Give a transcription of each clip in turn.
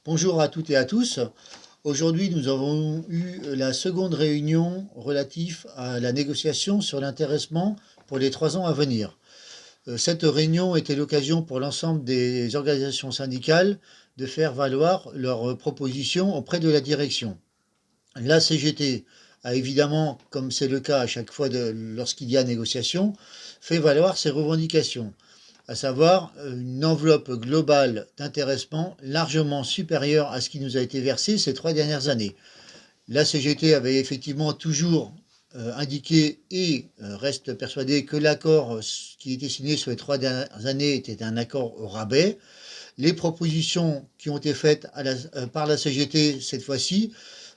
Bonjour à toutes et à tous. Aujourd'hui, nous avons eu la seconde réunion relative à la négociation sur l'intéressement pour les 3 ans à venir. Cette réunion était l'occasion pour l'ensemble des organisations syndicales de faire valoir leurs propositions auprès de la direction. La CGT a évidemment, comme c'est le cas à chaque fois lorsqu'il y a négociation, fait valoir ses revendications, à savoir une enveloppe globale d'intéressement largement supérieure à ce qui nous a été versé ces 3 dernières années. La CGT avait effectivement toujours indiqué et reste persuadé que l'accord qui était signé sur les 3 dernières années était un accord au rabais. Les propositions qui ont été faites par la CGT cette fois-ci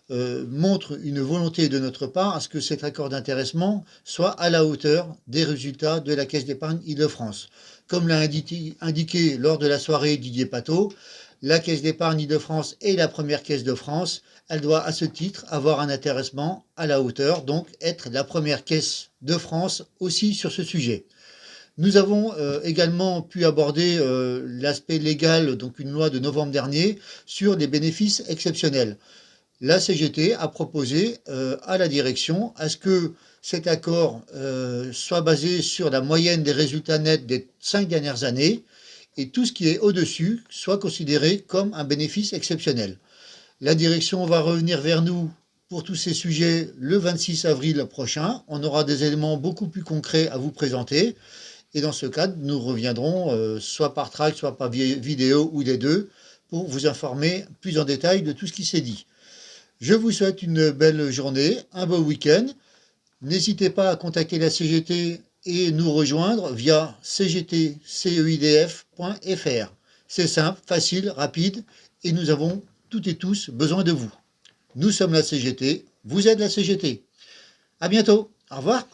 montrent une volonté de notre part à ce que cet accord d'intéressement soit à la hauteur des résultats de la Caisse d'épargne Île-de-France. Comme l'a indiqué lors de la soirée Didier Patot, la Caisse d'épargne Île-de-France est la première caisse de France. Elle doit à ce titre avoir un intéressement à la hauteur, donc être la première caisse de France aussi sur ce sujet. Nous avons également pu aborder l'aspect légal, donc une loi de novembre dernier, sur des bénéfices exceptionnels. La CGT a proposé à la direction à ce que cet accord soit basé sur la moyenne des résultats nets des 5 dernières années et tout ce qui est au-dessus soit considéré comme un bénéfice exceptionnel. La direction va revenir vers nous pour tous ces sujets le 26 avril prochain. On aura des éléments beaucoup plus concrets à vous présenter. Et dans ce cadre, nous reviendrons soit par tract, soit par vidéo ou les deux pour vous informer plus en détail de tout ce qui s'est dit. Je vous souhaite une belle journée, un beau week-end. N'hésitez pas à contacter la CGT et nous rejoindre via cgtceidf.fr. C'est simple, facile, rapide et nous avons toutes et tous besoin de vous. Nous sommes la CGT, vous êtes la CGT. À bientôt, au revoir.